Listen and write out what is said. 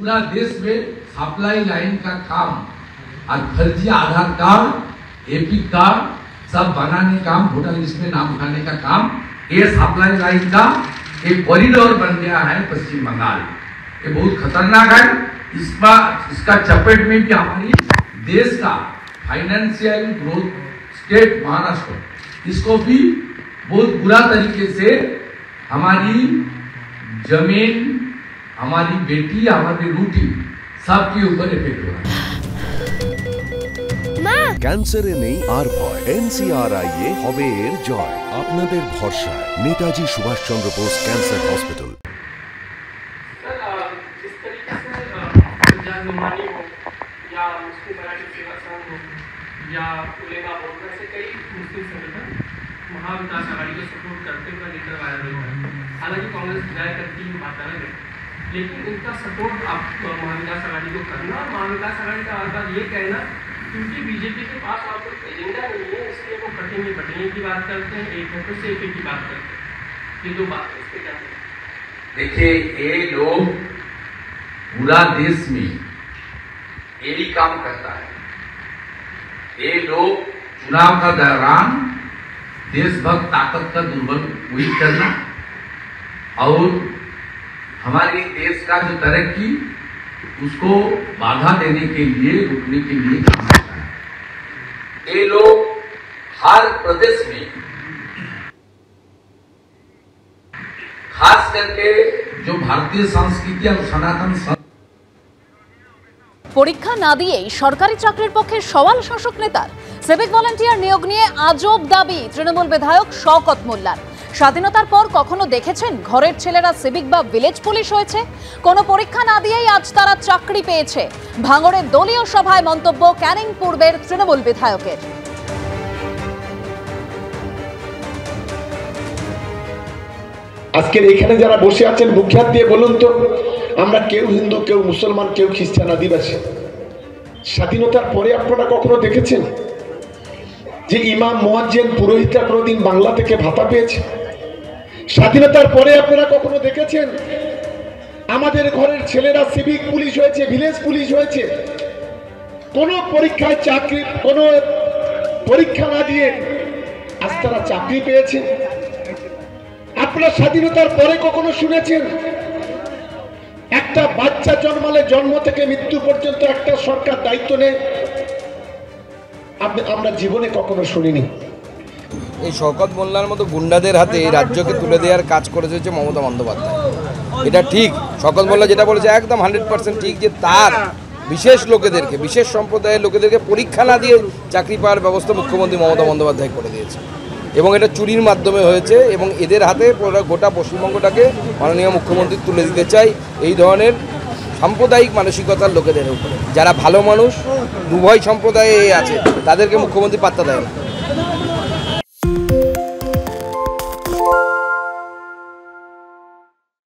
पूरा देश में सप्लाई लाइन का काम और फर्जी आधार कार्ड, एपिक कार्ड सब बनाने का काम, वोटर लिस्ट में नाम उठाने का काम, ये सप्लाई लाइन का एक कॉरिडोर बन गया है पश्चिम बंगाल। ये बहुत खतरनाक है। इसका चपेट में भी हमारी देश का फाइनेंशियल ग्रोथ स्टेट महाराष्ट्र, इसको भी बहुत बुरा तरीके से हमारी जमीन, हमारी बेटी, हमारी रोटी सबके ऊपर इफेक्ट हो रहा है। ক্যান্সারে নেই আর ভয়, NCRI হবে এর জয়। আপনাদের ভরসায় নেতাজি সুভাষচন্দ্র বোস ক্যান্সার হসপিটাল। या मुस्लिम मराठी सेवा संघ हो या उलेमा बोर्ड में से कई मुस्लिम संगठन महाविकास आघाड़ी को सपोर्ट करते हुए लेकर वायरल हुआ है। हालांकि कांग्रेस विधायक करती है बात अलग है, लेकिन इनका सपोर्ट आप महाविकास आघाड़ी को करना, महाविकास आघाड़ी का बार ये कहना क्योंकि बीजेपी के पास और कोई एजेंडा नहीं है इसलिए वो कटेंगे बटेंगे की बात करते हैं, एक है तो सेफे की बात करते हैं। ये दो बात है, इस पे क्या देखिए, ये लोग पूरा देश में यही काम करता है। ये लोग चुनाव का दौरान देशभक्त ताकत का दुर्बल करना और हमारे देश का जो तरक्की उसको बाधा देने के लिए, रुकने के लिए काम करता है। ये लोग हर प्रदेश में, खास करके जो भारतीय संस्कृति और सनातन পরীক্ষা না দিয়েই সরকারি চাকরির পক্ষে সওয়াল শাসক নেতার। সিভিক ভলান্টিয়ার নিয়োগ নিয়ে আজব দাবি তৃণমূল বিধায়ক শওকত মোল্লার। স্বাধীনতার পর কখনো দেখেছেন ঘরের ছেলেরা সিভিক বা ভিলেজ পুলিশ হয়েছে? কোনো পরীক্ষা না দিয়েই আজ তারা চাকরি পেয়েছে। ভাঙড়ের দলীয় সভায় মন্তব্য ক্যানিং পূর্বের তৃণমূল বিধায়কের। আজকের এখানে যারা বসে আছেন মুখহাত দিয়ে বলুন তো, আমরা কেউ হিন্দু, কেউ মুসলমান, কেউ খ্রিস্টান, আদিবাসী, স্বাধীনতার পরে আপনারা কখনো দেখেছেন যে ইমাম, মুয়াজ্জিন, পুরোহিতরা কোনোদিন বাংলা থেকে ভাতা পেয়েছে? স্বাধীনতার পরে আপনারা কখনো দেখেছেন আমাদের ঘরের ছেলেরা সিভিক পুলিশ হয়েছে, ভিলেজ পুলিশ হয়েছে? কোনো পরীক্ষায় চাকরি, কোনো পরীক্ষা না দিয়ে আজ তারা চাকরি পেয়েছে? আপনারা স্বাধীনতার পরে কখনো শুনেছেন একটা বাচ্চা জন্মালে জন্ম থেকে মৃত্যু পর্যন্ত একটা সরকার দায়িত্ব নেয়? আমরা জীবনে কখনো শুনিনি। এই শওকত মোল্লার মতো গুন্ডাদের হাতে রাজ্যকে তুলে দেওয়ার কাজ করেছে হচ্ছে মমতা বন্দ্যোপাধ্যায়। এটা ঠিক, শওকত মোল্লা যেটা বলেছে একদম 100% ঠিক, যে তার বিশেষ লোকেদেরকে, বিশেষ সম্প্রদায়ের লোকেদেরকে পরীক্ষা না দিয়ে চাকরি পাওয়ার ব্যবস্থা মুখ্যমন্ত্রী মমতা বন্দ্যোপাধ্যায় করে দিয়েছে এবং এটা চুরির মাধ্যমে হয়েছে এবং এদের হাতে গোটা পশ্চিমবঙ্গটাকে মাননীয় মুখ্যমন্ত্রী তুলে দিতে চাই এই ধরনের সাম্প্রদায়িক মানসিকতার লোকেদের উপরে। যারা ভালো মানুষ, উভয় সম্প্রদায়ে আছে, তাদেরকে মুখ্যমন্ত্রী পাত্তা দেয় না।